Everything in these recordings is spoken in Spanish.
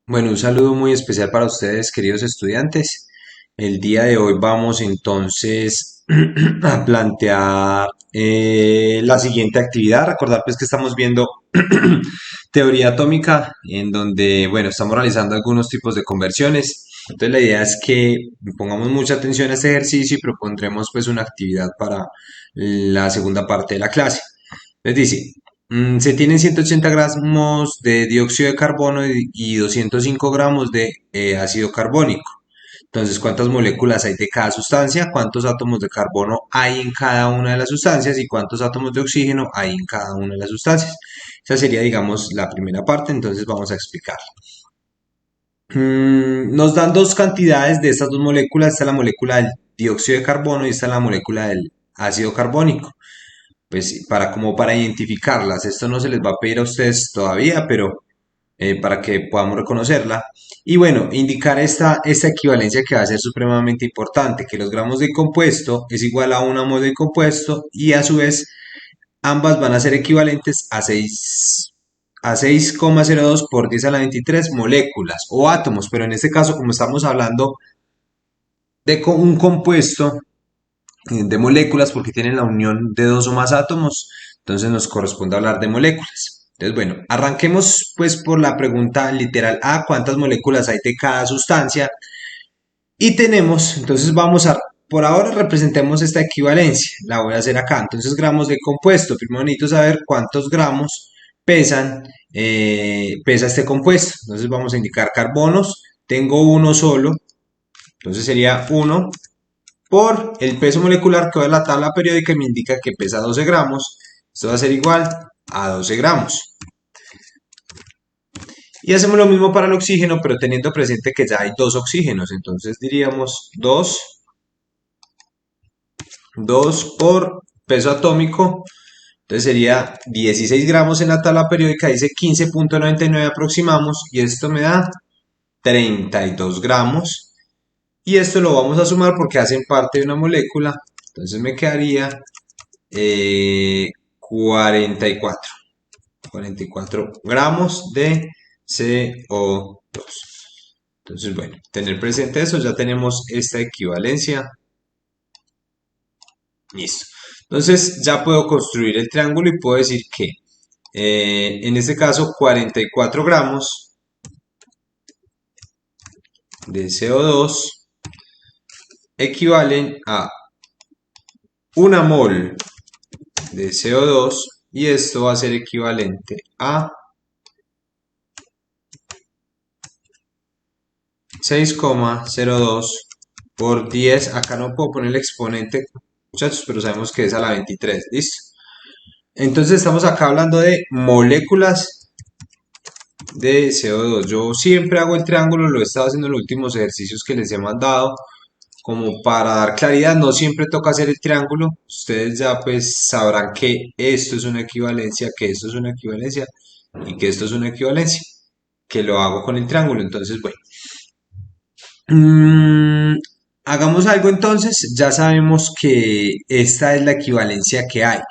Bueno, un saludo muy especial para ustedes, queridos estudiantes. El día de hoy vamos entonces a plantear la siguiente actividad. Recordar pues que estamos viendo teoría atómica, en donde, bueno, estamos realizando algunos tipos de conversiones. Entonces la idea es que pongamos mucha atención a este ejercicio y propondremos pues una actividad para la segunda parte de la clase. Les dice, se tienen 180 gramos de dióxido de carbono y 205 gramos de ácido carbónico. Entonces, ¿cuántas moléculas hay de cada sustancia? ¿Cuántos átomos de carbono hay en cada una de las sustancias? ¿Y cuántos átomos de oxígeno hay en cada una de las sustancias? Esa sería, digamos, la primera parte, entonces vamos a explicar. Nos dan dos cantidades de estas dos moléculas. Esta es la molécula del dióxido de carbono y esta es la molécula del ácido carbónico, pues sí, para identificarlas. Esto no se les va a pedir a ustedes todavía, pero para que podamos reconocerla. Y bueno, indicar esta equivalencia que va a ser supremamente importante, que los gramos de compuesto es igual a una mol de compuesto y a su vez ambas van a ser equivalentes a 6,02 por 10 a la 23 moléculas o átomos, pero en este caso como estamos hablando de un compuesto, de moléculas porque tienen la unión de dos o más átomos, entonces nos corresponde hablar de moléculas. Entonces, bueno, arranquemos pues por la pregunta literal A, ¿cuántas moléculas hay de cada sustancia? Y tenemos, entonces por ahora representemos esta equivalencia, la voy a hacer acá. Entonces, gramos de compuesto, primero necesito saber cuántos gramos pesa este compuesto. Entonces vamos a indicar carbonos, tengo uno solo, entonces sería uno por el peso molecular que va en la tabla periódica y me indica que pesa 12 gramos. Esto va a ser igual a 12 gramos. Y hacemos lo mismo para el oxígeno, pero teniendo presente que ya hay dos oxígenos. Entonces diríamos 2 por peso atómico. Entonces sería 16 gramos en la tabla periódica, dice 15,99 aproximamos, y esto me da 32 gramos. Y esto lo vamos a sumar porque hacen parte de una molécula. Entonces me quedaría 44. 44 gramos de CO2. Entonces, bueno, tener presente eso, ya tenemos esta equivalencia. Listo. Entonces, ya puedo construir el triángulo y puedo decir que, en este caso, 44 gramos de CO2 equivalen a una mol de CO2 y esto va a ser equivalente a 6,02 por 10. Acá no puedo poner el exponente, muchachos, pero sabemos que es a la 23. ¿Listo? Entonces estamos acá hablando de moléculas de CO2. Yo siempre hago el triángulo, lo he estado haciendo en los últimos ejercicios que les he mandado, como para dar claridad. No siempre toca hacer el triángulo. Ustedes ya pues sabrán que esto es una equivalencia, que esto es una equivalencia y que esto es una equivalencia, que lo hago con el triángulo. Entonces, bueno. Mm, hagamos algo entonces, ya sabemos que esta es la equivalencia que hay.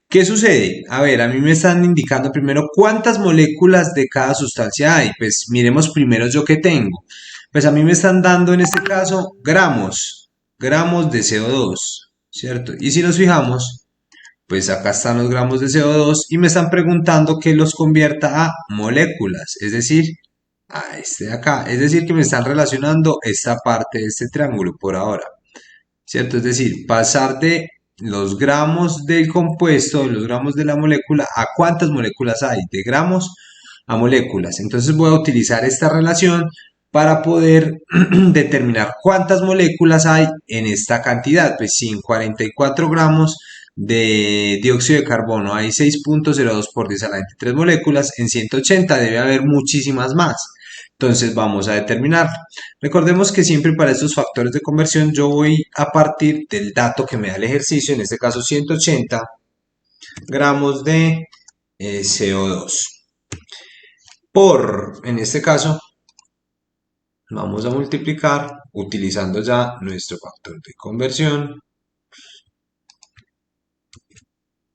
¿Qué sucede? A ver, a mí me están indicando primero cuántas moléculas de cada sustancia hay. Pues miremos primero yo qué tengo. Pues a mí me están dando en este caso gramos de CO2, ¿cierto? Y si nos fijamos, pues acá están los gramos de CO2 y me están preguntando que los convierta a moléculas, es decir, a este de acá. Es decir, que me están relacionando esta parte de este triángulo por ahora, ¿cierto? Es decir, pasar de los gramos del compuesto, de los gramos de la molécula, a cuántas moléculas hay, de gramos a moléculas. Entonces voy a utilizar esta relación para poder determinar cuántas moléculas hay en esta cantidad. Pues si en 44 gramos de dióxido de carbono hay 6,02 por 10 a la 23 moléculas, en 180 debe haber muchísimas más. Entonces vamos a determinar. Recordemos que siempre para estos factores de conversión yo voy a partir del dato que me da el ejercicio, en este caso 180 gramos de CO2 por, en este caso, vamos a multiplicar utilizando ya nuestro factor de conversión,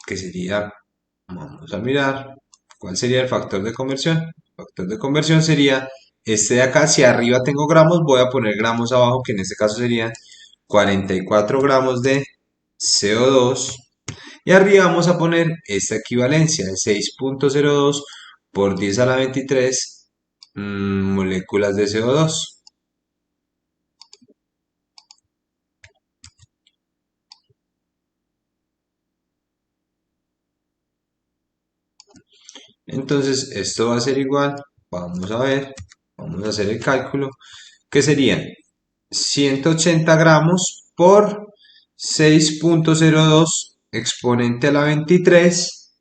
que sería, vamos a mirar, ¿cuál sería el factor de conversión? El factor de conversión sería este de acá, si arriba tengo gramos, voy a poner gramos abajo, que en este caso serían 44 gramos de CO2. Y arriba vamos a poner esta equivalencia de 6,02 por 10 a la 23 moléculas de CO2. Entonces, esto va a ser igual, vamos a ver, vamos a hacer el cálculo, que serían 180 gramos por 6,02 exponente a la 23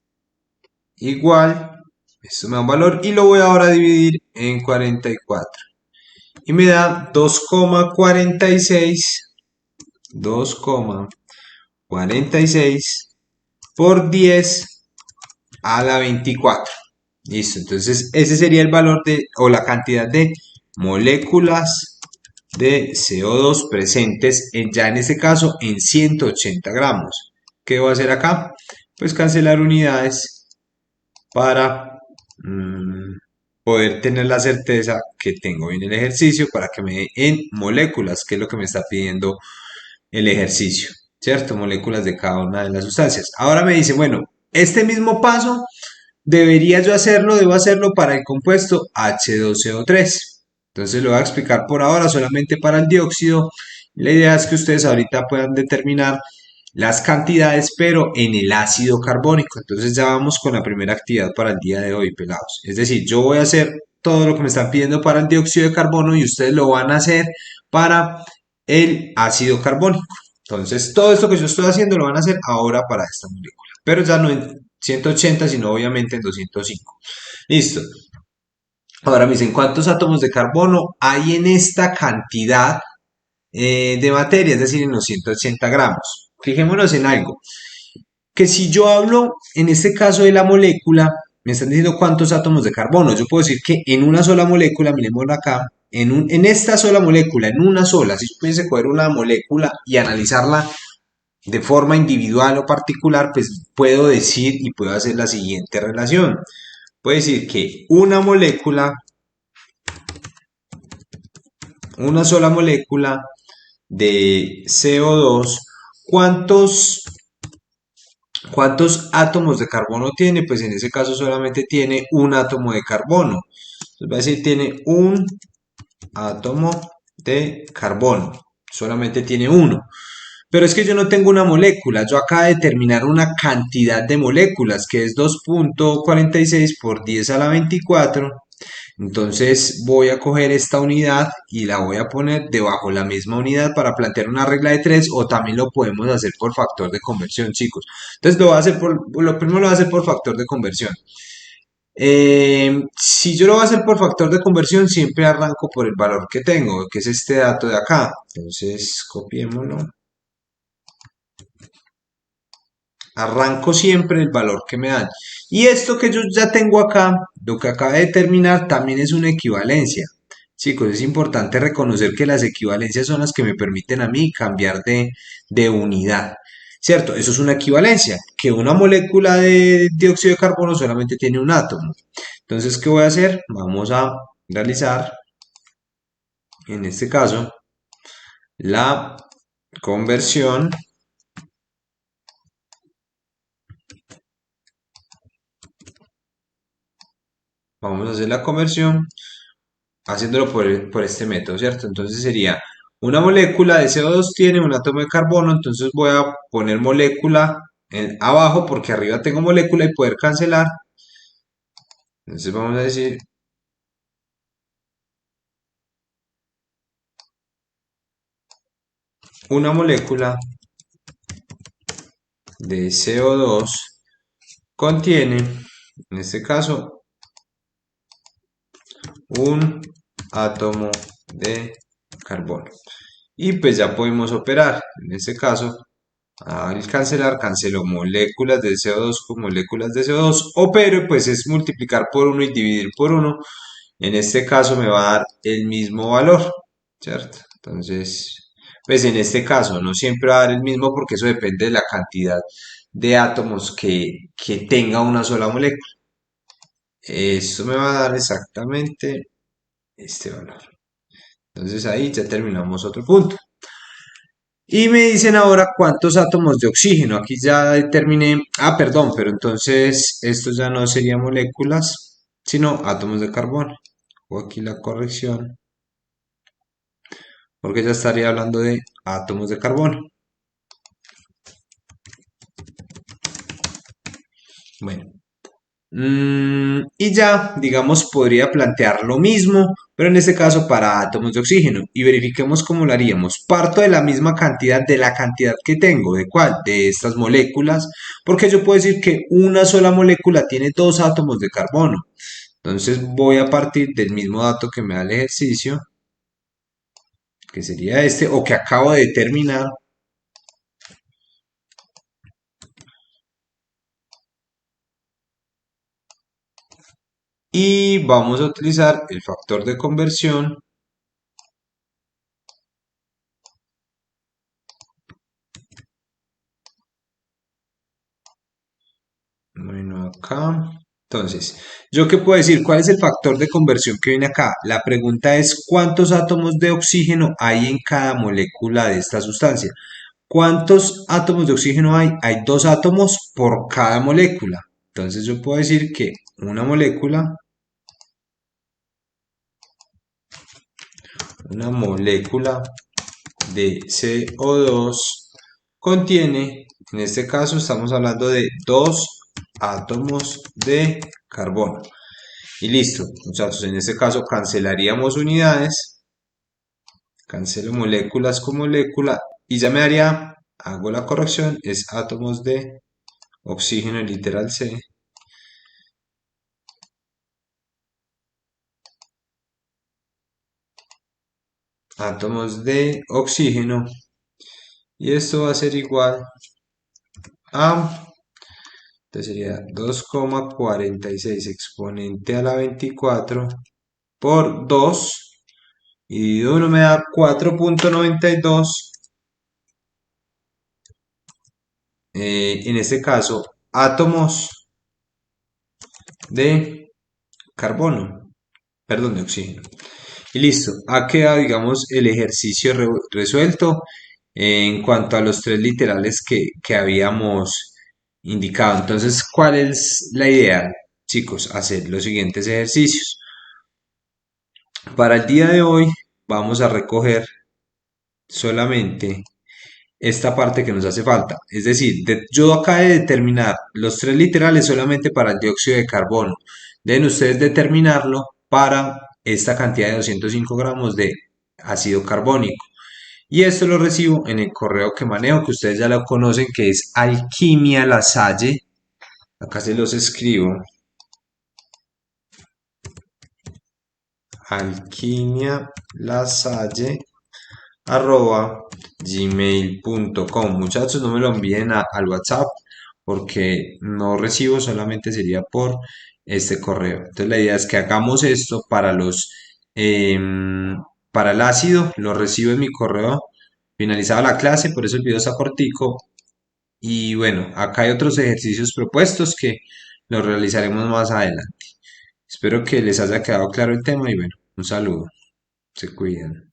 igual, esto me da un valor y lo voy ahora a dividir en 44 y me da 2,46 por 10 a la 24. Listo, entonces ese sería el valor de, o la cantidad de moléculas de CO2 presentes ya en este caso en 180 gramos. ¿Qué voy a hacer acá? Pues cancelar unidades para poder tener la certeza que tengo bien el ejercicio para que me dé en moléculas, que es lo que me está pidiendo el ejercicio, ¿cierto? Moléculas de cada una de las sustancias. Ahora me dice, bueno, este mismo paso debería yo hacerlo, debo hacerlo para el compuesto H2CO3. Entonces lo voy a explicar por ahora solamente para el dióxido. La idea es que ustedes ahorita puedan determinar las cantidades, pero en el ácido carbónico. Entonces ya vamos con la primera actividad para el día de hoy, pelados. Es decir, yo voy a hacer todo lo que me están pidiendo para el dióxido de carbono y ustedes lo van a hacer para el ácido carbónico. Entonces, todo esto que yo estoy haciendo lo van a hacer ahora para esta molécula, pero ya no en 180, sino obviamente en 205. Listo. Ahora me dicen, ¿cuántos átomos de carbono hay en esta cantidad de materia? Es decir, en los 180 gramos. Fijémonos en algo, que si yo hablo en este caso de la molécula, me están diciendo cuántos átomos de carbono. Yo puedo decir que en una sola molécula, miremoslo acá, en esta sola molécula, en una sola, si yo pudiese coger una molécula y analizarla de forma individual o particular, pues puedo decir y puedo hacer la siguiente relación. Puedo decir que una sola molécula de CO2, ¿cuántos átomos de carbono tiene? Pues en ese caso solamente tiene un átomo de carbono. Entonces va a decir, tiene un átomo de carbono. Solamente tiene uno. Pero es que yo no tengo una molécula, yo acabo de determinar una cantidad de moléculas que es 2,46 por 10 a la 24. Entonces voy a coger esta unidad y la voy a poner debajo de la misma unidad para plantear una regla de 3 o también lo podemos hacer por factor de conversión, chicos. Entonces lo primero lo voy a hacer por factor de conversión. Si yo lo voy a hacer por factor de conversión, siempre arranco por el valor que tengo, que es este dato de acá. Entonces copiémoslo. Arranco siempre el valor que me dan. Y esto que yo ya tengo acá, lo que acaba de determinar, también es una equivalencia. Chicos, es importante reconocer que las equivalencias son las que me permiten a mí cambiar de unidad. ¿Cierto? Eso es una equivalencia, que una molécula de dióxido de carbono solamente tiene un átomo. Entonces, ¿qué voy a hacer? Vamos a realizar, en este caso, la conversión. Vamos a hacer la conversión haciéndolo por este método, ¿cierto? Entonces sería una molécula de CO2 tiene un átomo de carbono, entonces voy a poner molécula abajo porque arriba tengo molécula y poder cancelar. Entonces vamos a decir una molécula de CO2 contiene, en este caso, un átomo de carbono. Y pues ya podemos operar. En este caso, al cancelar, cancelo moléculas de CO2 con moléculas de CO2, o pero pues es multiplicar por uno y dividir por uno. En este caso me va a dar el mismo valor, ¿cierto? Entonces, pues en este caso no siempre va a dar el mismo porque eso depende de la cantidad de átomos que tenga una sola molécula. Esto me va a dar exactamente este valor. Entonces ahí ya terminamos otro punto. Y me dicen ahora cuántos átomos de oxígeno. Aquí ya determiné. Ah, perdón, pero entonces esto ya no sería moléculas, sino átomos de carbono. O aquí la corrección, porque ya estaría hablando de átomos de carbono. Bueno, y ya, digamos, podría plantear lo mismo, pero en este caso para átomos de oxígeno. Y verifiquemos cómo lo haríamos. Parto de la misma cantidad, de la cantidad que tengo. ¿De cuál? De estas moléculas. Porque yo puedo decir que una sola molécula tiene dos átomos de carbono. Entonces voy a partir del mismo dato que me da el ejercicio, que sería este, o que acabo de determinar. Y vamos a utilizar el factor de conversión. Bueno, acá. Entonces, ¿yo qué puedo decir? ¿Cuál es el factor de conversión que viene acá? La pregunta es ¿cuántos átomos de oxígeno hay en cada molécula de esta sustancia? ¿Cuántos átomos de oxígeno hay? Hay dos átomos por cada molécula. Entonces yo puedo decir que una molécula de CO2 contiene, en este caso estamos hablando de dos átomos de carbono. Y listo, muchachos, en este caso cancelaríamos unidades, cancelo moléculas con molécula y ya me daría, hago la corrección, es átomos de oxígeno, literal C, átomos de oxígeno y esto va a ser igual a, entonces sería 2,46 exponente a la 24 por 2 y dividido 1 me da 4,92. En este caso, átomos de carbono, perdón, de oxígeno. Y listo, ha quedado, digamos, el ejercicio resuelto en cuanto a los tres literales que habíamos indicado. Entonces, ¿cuál es la idea, chicos? Hacer los siguientes ejercicios. Para el día de hoy vamos a recoger solamente esta parte que nos hace falta. Es decir, yo acabo de determinar los tres literales solamente para el dióxido de carbono. Deben ustedes determinarlo para esta cantidad de 205 gramos de ácido carbónico. Y esto lo recibo en el correo que manejo, que ustedes ya lo conocen, que es Alquimia Lasalle. Acá se los escribo. Alquimia Lasalle arroba gmail.com. Muchachos, no me lo envíen al WhatsApp porque no recibo, solamente sería por este correo. Entonces la idea es que hagamos esto para para el ácido, lo recibo en mi correo finalizada la clase, por eso el video está cortico. Y bueno, acá hay otros ejercicios propuestos que los realizaremos más adelante. Espero que les haya quedado claro el tema y bueno, un saludo. Se cuidan.